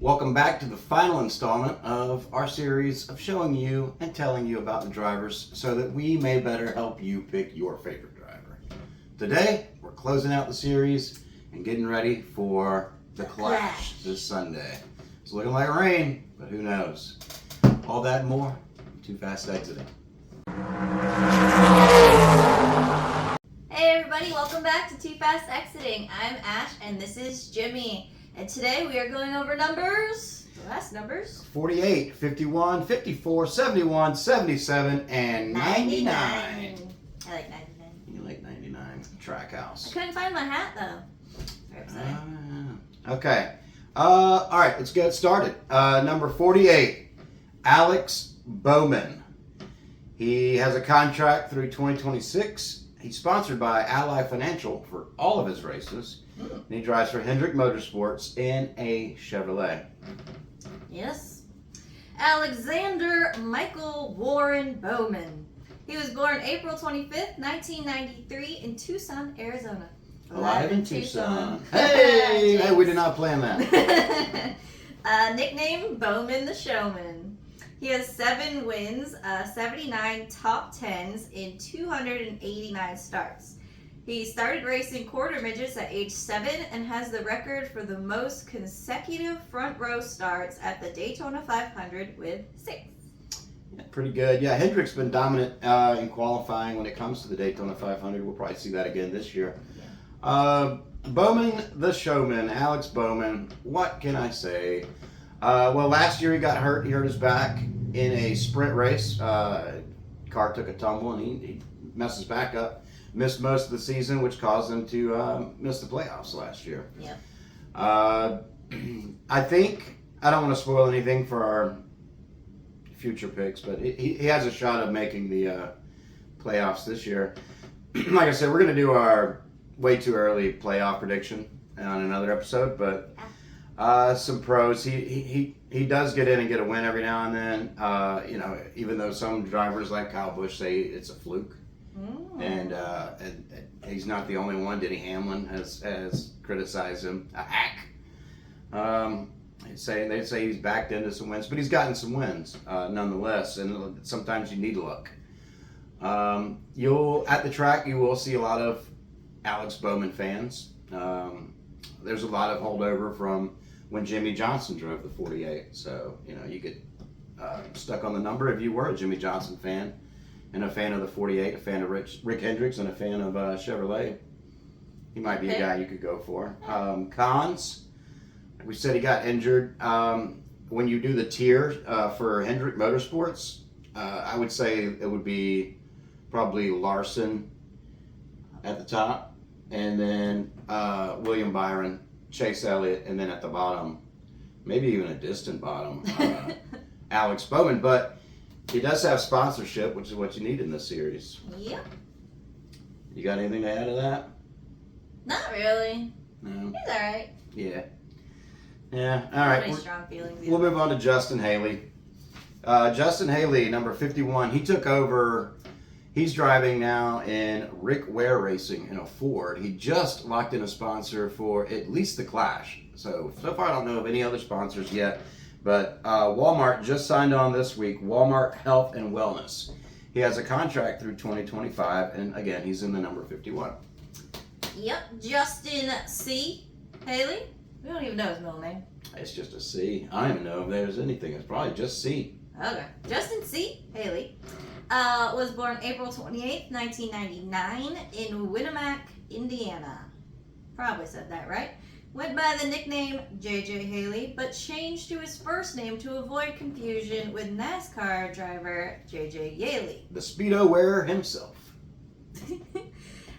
Welcome back to the final installment of our series of showing you and telling you about the drivers so that we may better help you pick your favorite driver. Today, we're closing out the series and getting ready for the Clash this Sunday. It's looking like rain, but who knows? All that and more, Too Fast Exiting. Hey everybody, welcome back to Too Fast Exiting. I'm Ash and this is Jimmy. And today we are going over numbers, the last numbers. 48, 51, 54, 71, 77, and 99. I like 99. You like 99. Trackhouse. I couldn't find my hat though. Very upsetting. Okay. All right, let's get started. Number 48, Alex Bowman. He has a contract through 2026. He's sponsored by Ally Financial for all of his races. And he drives for Hendrick Motorsports in a Chevrolet. Yes. Alexander Michael Warren Bowman. He was born April 25th, 1993 in Tucson, Arizona. Alive in Tucson. Hey, we did not plan that. Nickname Bowman the Showman. He has 7 wins, 79 top 10s in 289 starts. He started racing quarter midgets at age 7 and has the record for the most consecutive front row starts at the Daytona 500 with 6. Yeah, pretty good. Yeah, Hendrick's been dominant in qualifying when it comes to the Daytona 500. We'll probably see that again this year. Yeah. Bowman the Showman, Alex Bowman. What can I say? Well, last year he got hurt. He hurt his back in a sprint race. Car took a tumble and he messed his back up. Missed most of the season, which caused him to miss the playoffs last year. Yeah. I think, I don't want to spoil anything for our future picks, but he has a shot of making the playoffs this year. Like I said, we're going to do our way too early playoff prediction on another episode, but some pros. He does get in and get a win every now and then. Even though some drivers like Kyle Busch say it's a fluke. And he's not the only one. Denny Hamlin has criticized him. A hack. They say he's backed into some wins, but he's gotten some wins nonetheless. And sometimes you need luck. At the track you will see a lot of Alex Bowman fans. There's a lot of holdover from when Jimmy Johnson drove the 48. So you get stuck on the number if you were a Jimmy Johnson fan. And a fan of the 48, a fan of Rick Hendricks, and a fan of Chevrolet. He might be a guy you could go for. Cons, we said he got injured. When you do the tier for Hendrick Motorsports, I would say it would be probably Larson at the top, and then William Byron, Chase Elliott, and then at the bottom, maybe even a distant bottom, Alex Bowman. But he does have sponsorship, which is what you need in this series. Yep. You got anything to add to that? Not really. No. He's alright. Yeah. Yeah. All right. Pretty strong feelings. We'll move on to Justin Haley. Justin Haley, number 51. He took over. He's driving now in Rick Ware Racing in a Ford. He just locked in a sponsor for at least the Clash. So far I don't know of any other sponsors yet. But Walmart just signed on this week, Walmart Health and Wellness. He has a contract through 2025, and again, he's in the number 51. Yep, Justin C. Haley. We don't even know his middle name. It's just a C. I don't even know if there's anything. It's probably just C. Okay. Justin C. Haley was born April 28th, 1999 in Winamac, Indiana. Probably said that right. Went by the nickname JJ Haley, but changed to his first name to avoid confusion with NASCAR driver JJ Yaley. The Speedo wearer himself. He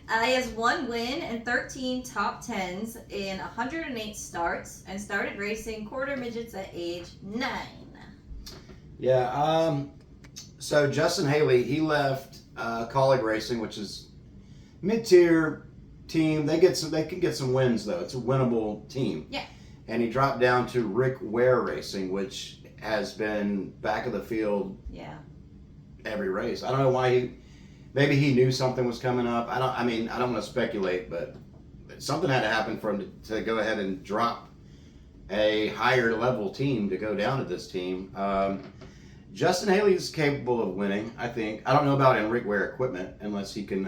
has 1 win and 13 top 10s in 108 starts and started racing quarter midgets at age 9. Yeah, so Justin Haley, he left Colleague Racing, which is mid-tier team. They can get some wins though. It's a winnable team. Yeah. And he dropped down to Rick Ware Racing, which has been back of the field. Yeah. Every race. I don't know why maybe he knew something was coming up. I don't want to speculate, but something had to happen for him to go ahead and drop a higher level team to go down to this team. Justin Haley's capable of winning, I think. I don't know about Enrique Ware equipment unless he can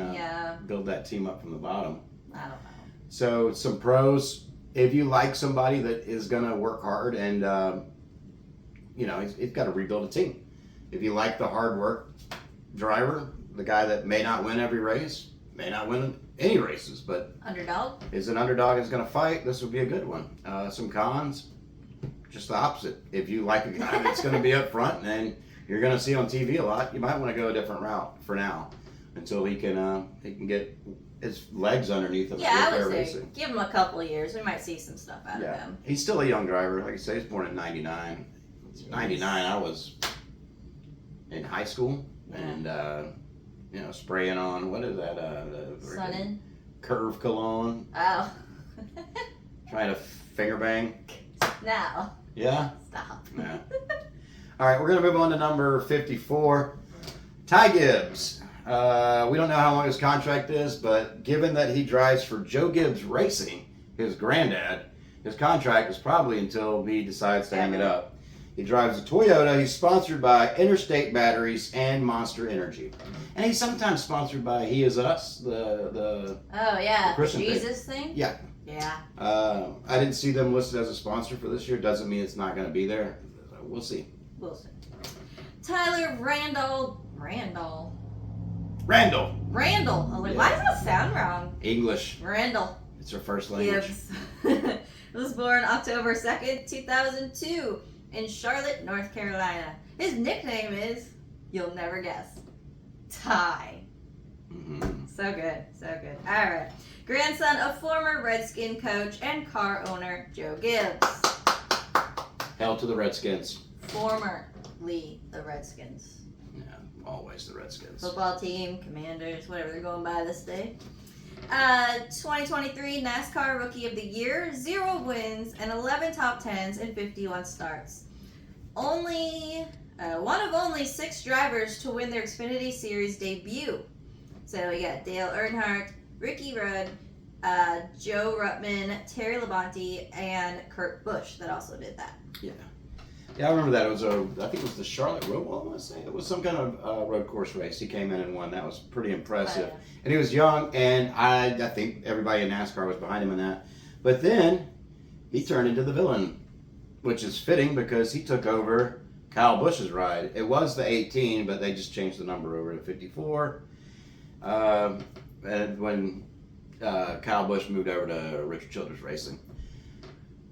build that team up from the bottom. I don't know. So some pros. If you like somebody that is going to work hard and, he's got to rebuild a team. If you like the hard work driver, the guy that may not win every race, may not win any races, but underdog is an underdog is going to fight, this would be a good one. Some cons, just the opposite. If you like a guy that's going to be up front and you're going to see on TV a lot, you might want to go a different route for now until he can get his legs underneath him. Yeah, I would say give him a couple of years. We might see some stuff out of him. He's still a young driver. Like I say, he's born in 99. 99, I was in high school and, spraying on, what is that? Sun-In? Curve cologne. Oh. Trying to finger bang. No. Yeah? Stop. Yeah. All right, we're going to move on to number 54. Ty Gibbs. We don't know how long his contract is, but given that he drives for Joe Gibbs Racing, his granddad, his contract is probably until he decides to hang it up. He drives a Toyota. He's sponsored by Interstate Batteries and Monster Energy. And he's sometimes sponsored by He Is Us, the Christian Jesus thing? Yeah. Yeah. I didn't see them listed as a sponsor for this year. Doesn't mean it's not going to be there. We'll see. We'll see. Tyler Randall. I was like, why does that sound wrong? English. Randall. It's her first language. Gibbs. Was born October 2nd, 2002 in Charlotte, North Carolina. His nickname is, you'll never guess, Ty. Mm-hmm. So good. All right. Grandson of former Redskin coach and car owner Joe Gibbs. Hell to the Redskins. Formerly the Redskins. Yeah, always the Redskins. Football team, Commanders, whatever they're going by this day. 2023 NASCAR Rookie of the Year, 0 wins and 11 top 10s and 51 starts. One of only 6 drivers to win their Xfinity Series debut. So we got Dale Earnhardt, Ricky Rudd, Joe Ruttman, Terry Labonte, and Kurt Busch that also did that. Yeah, I remember that. It was I think it was the Charlotte Road, I want to say. It was some kind of road course race. He came in and won. That was pretty impressive. Oh, yeah. And he was young, and I think everybody in NASCAR was behind him in that. But then he turned into the villain, which is fitting because he took over Kyle Busch's ride. It was the 18, but they just changed the number over to 54. And when Kyle Busch moved over to Richard Childress Racing.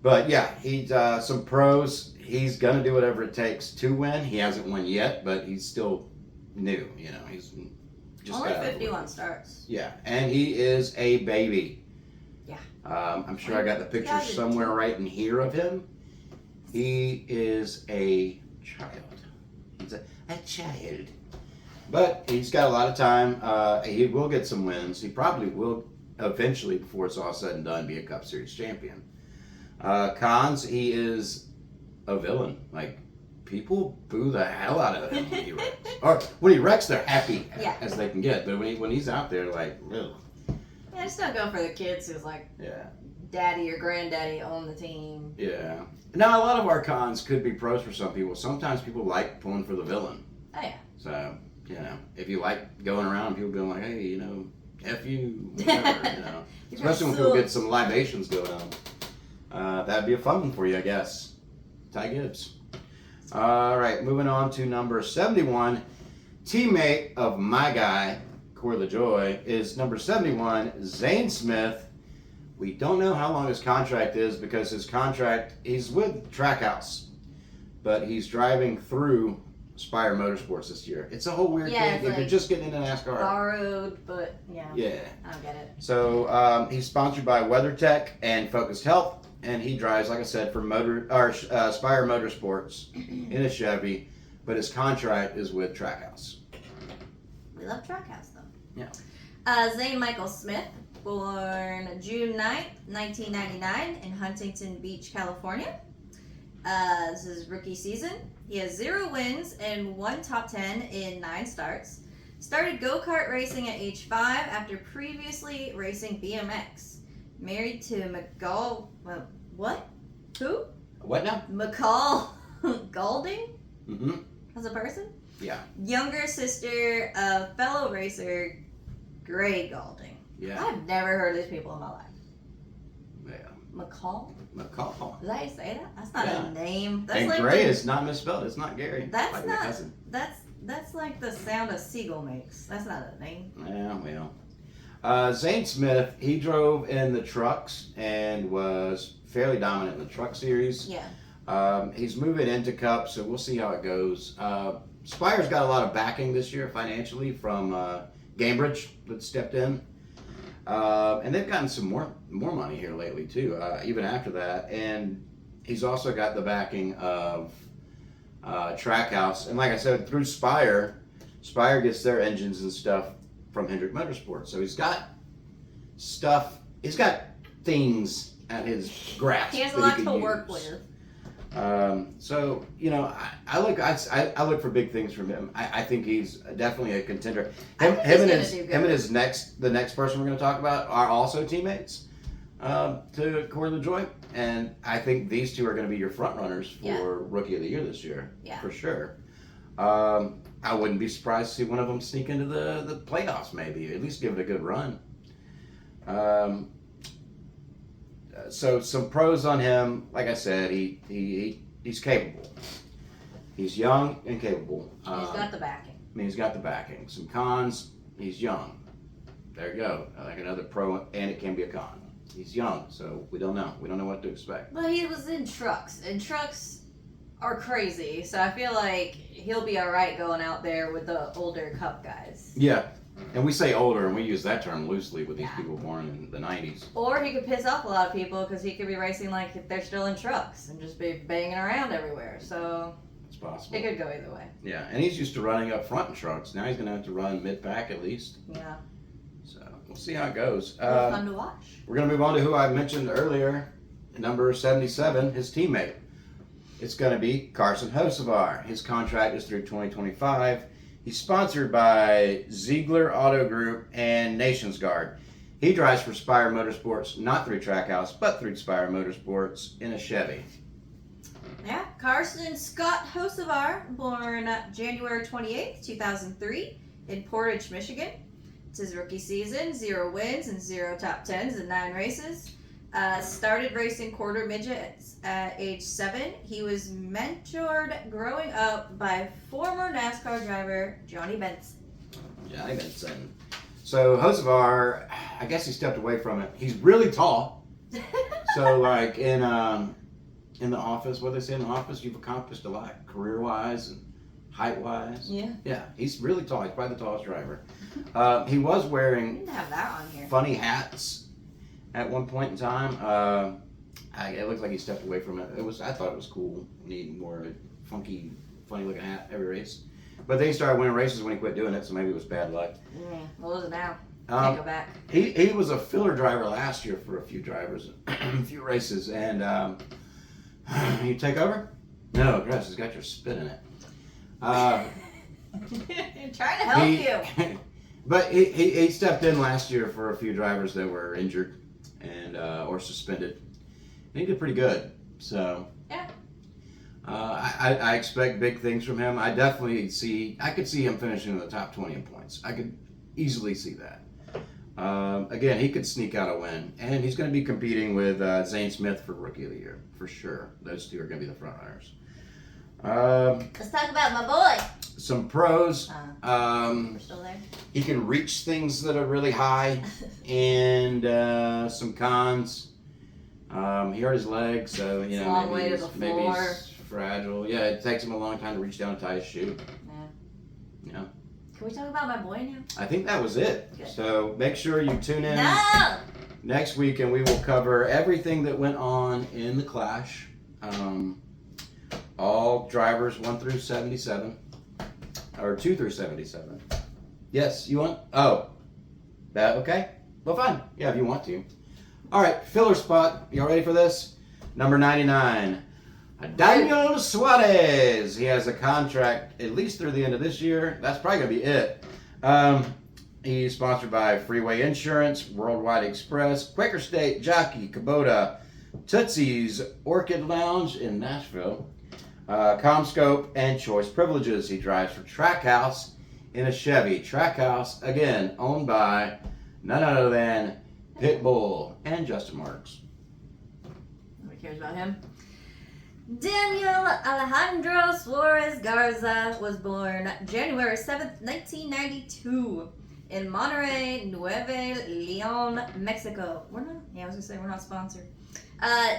But yeah, he's some pros. He's gonna do whatever it takes to win. He hasn't won yet, but he's still new. He's just only 51 starts. Yeah, and he is a baby. Yeah. I'm sure I got the picture somewhere right in here of him. He is a child. He's a child. But he's got a lot of time. He will get some wins. He probably will eventually, before it's all said and done, be a Cup Series champion. Cons, he is a villain. Like, people boo the hell out of him when he wrecks. Or when he wrecks, they're happy as they can get. But when he's out there, like, ugh. Yeah, just don't go for the kids who's like, daddy or granddaddy own the team. Yeah. Now, a lot of our cons could be pros for some people. Sometimes people like pulling for the villain. Oh, yeah. So, if you like going around, people being like, hey, F you, whatever, Especially when people get some libations going on. That'd be a fun one for you, I guess. Ty Gibbs. All right, moving on to number 71. Teammate of my guy, Corey LaJoy, is number 71, Zane Smith. We don't know how long his contract is because his contract, he's with Trackhouse, but he's driving through Spire Motorsports this year. It's a whole weird thing. If you're just getting into NASCAR. Borrowed, but yeah. I don't get it. So he's sponsored by WeatherTech and Focused Health, and he drives, like I said, for Spire Motorsports in a Chevy, but his contract is with Trackhouse. We love Trackhouse, though. Yeah. Zane Michael Smith, born June 9th, 1999 in Huntington Beach, California. This is rookie season. He has 0 wins and 1 top 10 in 9 starts. Started go-kart racing at age 5 after previously racing BMX. Married to McGall... What? Who? What now? McCall Golding Mm-hmm. as a person. Yeah. Younger sister of fellow racer Gray Golding. Yeah. I've never heard of these people in my life. Yeah. McCall? McCall. Is that how you say that? That's not Yeah. a name. That's And like Gray is not misspelled. It's not Gary. That's like not. my cousin. That's like the sound a seagull makes. That's not a name. Yeah, well. Zane Smith, he drove in the trucks and was fairly dominant in the truck series. Yeah. He's moving into Cup, so we'll see how it goes. Spire's got a lot of backing this year financially from Cambridge that stepped in. And they've gotten some more money here lately too, even after that. And he's also got the backing of Trackhouse. And like I said, through Spire gets their engines and stuff from Hendrick Motorsports. So he's got things at his grasp. He has a that lot could to use. work with. So I look for big things from him. I think he's definitely a contender. Him and the next person we're going to talk about are also teammates to Corey LaJoie, and I think these two are going to be your front runners for Rookie of the Year this year, for sure. I wouldn't be surprised to see one of them sneak into the playoffs, maybe at least give it a good run. So some pros on him, like I said, he's capable. He's young and capable. He's got the backing. He's got the backing. Some cons, he's young. There you go. Like another pro, and it can be a con. He's young, so we don't know. We don't know what to expect. But he was in trucks, and trucks are crazy, so I feel like he'll be all right going out there with the older Cup guys. Yeah. And we say older, and we use that term loosely with these people born in the 90s. Or he could piss off a lot of people because he could be racing like they're still in trucks and just be banging around everywhere. So it's possible. It could go either way. Yeah, and he's used to running up front in trucks. Now he's going to have to run mid-pack at least. Yeah. So we'll see how it goes. Fun to watch. We're going to move on to who I mentioned earlier, number 77, his teammate. It's going to be Carson Hocevar. His contract is through 2025. He's sponsored by Ziegler Auto Group and Nations Guard. He drives for Spire Motorsports, not through Trackhouse, but through Spire Motorsports in a Chevy. Yeah, Carson Scott Hocevar, born January 28th, 2003, in Portage, Michigan. It's his rookie season, 0 wins and 0 top 10s in 9 races. Started racing quarter midgets at age 7. He was mentored growing up by former NASCAR driver Johnny Benson. Johnny Benson. So Hocevar, I guess he stepped away from it. He's really tall. So like in the office, what they say in the office, you've accomplished a lot career-wise and height-wise. Yeah. Yeah, he's really tall. He's probably the tallest driver. He was wearing Didn't have that on here. funny hats at one point in time. It looks like he stepped away from it. I thought it was cool. Need more funky, funny-looking hat every race. But then he started winning races when he quit doing it, so maybe it was bad luck. What was it now? Can't go back. He was a filler driver last year for a few drivers, a few races, and you take over? No, Grass has got your spit in it. Trying to help you. But he stepped in last year for a few drivers that were injured and or suspended. And he did pretty good. So yeah, I expect big things from him. I could see him finishing in the top 20 in points. I could easily see that. Again, he could sneak out a win, and he's going to be competing with Zane Smith for Rookie of the Year for sure. Those two are going to be the front runners. let's talk about my boy. Some pros. We're still there. He can reach things that are really high, and some cons. He hurt his leg, so It's a long way to the maybe floor. he's fragile. Yeah, it takes him a long time to reach down and tie his shoe. Yeah. Can we talk about my boy now? I think that was it. Good. So make sure you tune in No! next week, and we will cover everything that went on in the Clash. All drivers 1 through 77, or 2 through 77. Yes, you want? Oh, that okay? Well, fine. Yeah, if you want to. All right, filler spot. Y'all ready for this? Number 99, Daniel Suarez. He has a contract at least through the end of this year. That's probably gonna be it. He's sponsored by Freeway Insurance, Worldwide Express, Quaker State, Jockey, Kubota, Tootsie's Orchid Lounge in Nashville. Comscope and Choice Privileges. He drives for Trackhouse in a Chevy. Trackhouse, again, owned by none other than Pitbull and Justin Marks. Nobody cares about him. Daniel Alejandro Suarez Garza was born January 7th, 1992 in Monterrey, Nuevo Leon, Mexico. We're not sponsored.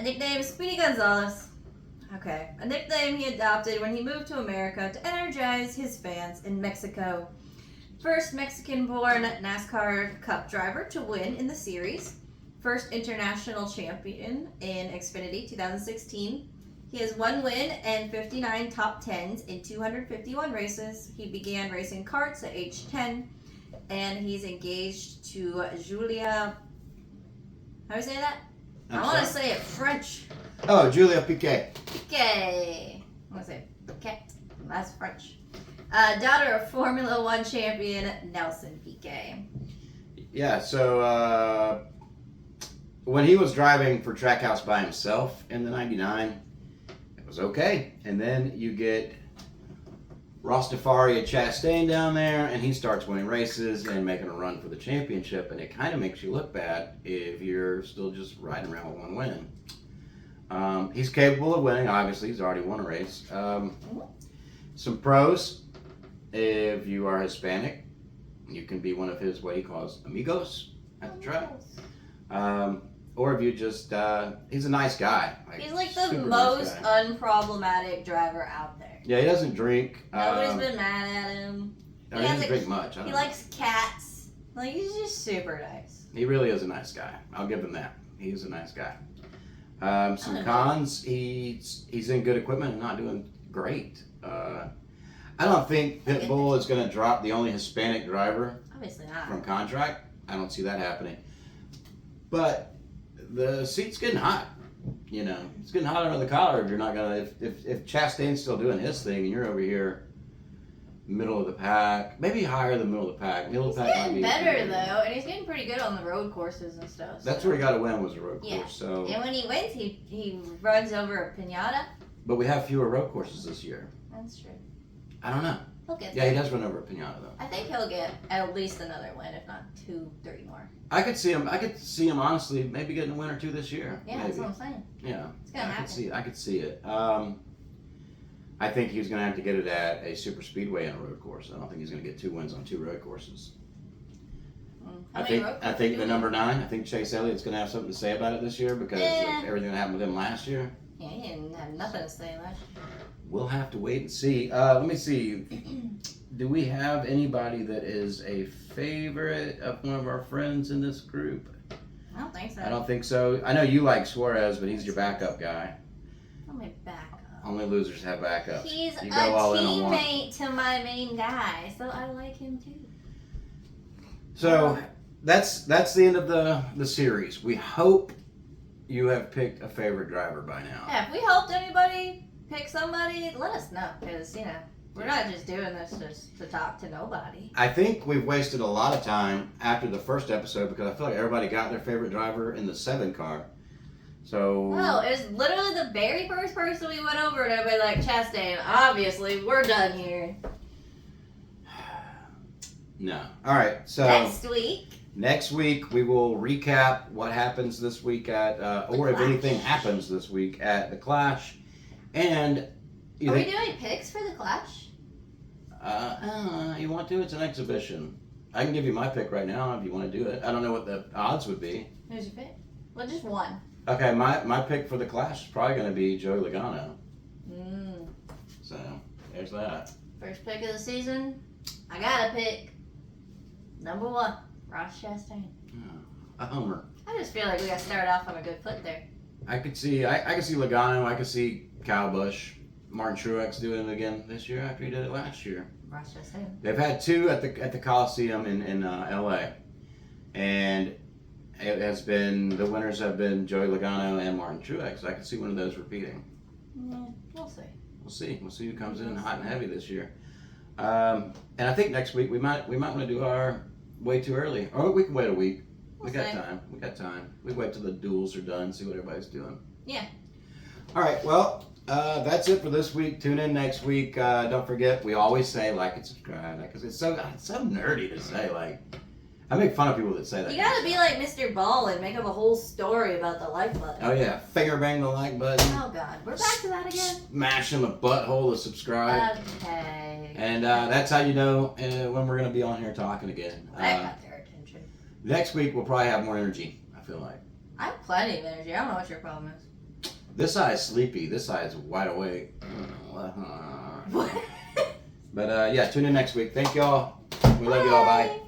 Nickname Speedy Gonzalez. Okay. A nickname he adopted when he moved to America to energize his fans in Mexico. First Mexican-born NASCAR Cup driver to win in the series. First international champion in Xfinity 2016. He has 1 win and 59 top 10s in 251 races. He began racing karts at age 10, and he's engaged to Julia. How do you say that? I want to say it French. Oh, Julia Piquet. Piquet. I want to say Piquet. That's French. Daughter of Formula One champion Nelson Piquet. Yeah, so when he was driving for Trackhouse by himself in the 99, it was okay. And then you get Rastafari Chastain down there, and he starts winning races and making a run for the championship, and it kind of makes you look bad if you're still just riding around with 1 win. He's capable of winning, obviously. He's already won a race. Some pros, if you are Hispanic, you can be one of his, what he calls, amigos at the track. Or if you just, he's a nice guy. He's like the most unproblematic driver out there. Yeah, he doesn't drink. Nobody's been mad at him. He doesn't drink much. He likes cats. Like, he's just super nice. He really is a nice guy. I'll give him that. He's a nice guy. Some cons, he's in good equipment and not doing great. I don't think Pitbull is going to drop the only Hispanic driver Obviously not. from contract. I don't see that happening. But the seat's getting hot. You know, it's getting hot under the collar if you're not going to, if Chastain's still doing his thing and you're over here middle of the pack, maybe higher than middle of the pack. Middle of the pack might be He's getting better though, and he's getting pretty good on the road courses and stuff. That's where he got to win, was the road course. So. And when he wins, he runs over a pinata. But we have fewer road courses this year. That's true. I don't know. He'll get Yeah, he does run over a pinata though. I think he'll get at least another win, if not 2, 3 more. I could see him honestly maybe getting a win or 2 this year. Yeah, maybe. that's what I'm saying. Yeah. It's gonna happen. I could see it. I think he's going to have to get it at a super speedway and a road course. I don't think he's going to get 2 wins on 2 road courses. I think the number 9. I think Chase Elliott's going to have something to say about it this year because of everything that happened with him last year. Yeah, he didn't have nothing to say last year. We'll have to wait and see. Let me see. Do we have anybody that is a favorite of one of our friends in this group? I don't think so. I don't think so. I know you like Suarez, but he's your backup guy. Only backup. Only losers have backups. He's you a go all in on one. teammate to my main guy, so I like him too. So that's the end of the series. We hope you have picked a favorite driver by now. Yeah, if we helped anybody pick somebody, let us know, because, you know, we're not just doing this just to talk to nobody. I think we've wasted a lot of time after the first episode because I feel like everybody got their favorite driver in the 7 car. So No, it was literally the very first person we went over and everybody like, Chastain, obviously, we're done here. No. All right. So next week we will recap what happens this week at, or if anything happens this week at the Clash. And are we doing picks for the Clash? You want to? It's an exhibition. I can give you my pick right now if you want to do it. I don't know what the odds would be. Who's your pick? Well, just one. Okay, my pick for the Clash is probably going to be Joey Logano. So, there's that. First pick of the season, I got to pick number 1, Ross Chastain. A homer. I just feel like we got to start off on a good foot there. I could see Logano. I could see Kyle Busch. Martin Truex doing it again this year after he did it last year. Ross Chastain. They've had 2 at the Coliseum in LA, and it has been, the winners have been Joey Logano and Martin Truex. I could see one of those repeating. Yeah, we'll see. We'll see who comes in hot and heavy this year. And I think next week we might want to do our way too early, or we can wait a week. We got time. We got time. We wait till the duels are done, see what everybody's doing. Yeah. All right. Well, that's it for this week. Tune in next week. Don't forget, we always say like and subscribe because it's so nerdy to say. Like, I make fun of people that say that. You gotta be like Mr. Ball and make up a whole story about the like button. Oh yeah, finger bang the like button. Oh God, we're back to that again. Smashing the butthole to subscribe. Okay. And that's how you know when we're gonna be on here talking again. That got their attention. Next week we'll probably have more energy. I feel like. I have plenty of energy. I don't know what your problem is. This eye is sleepy. This eye is wide awake. What? But yeah, tune in next week. Thank y'all. We love y'all. Bye.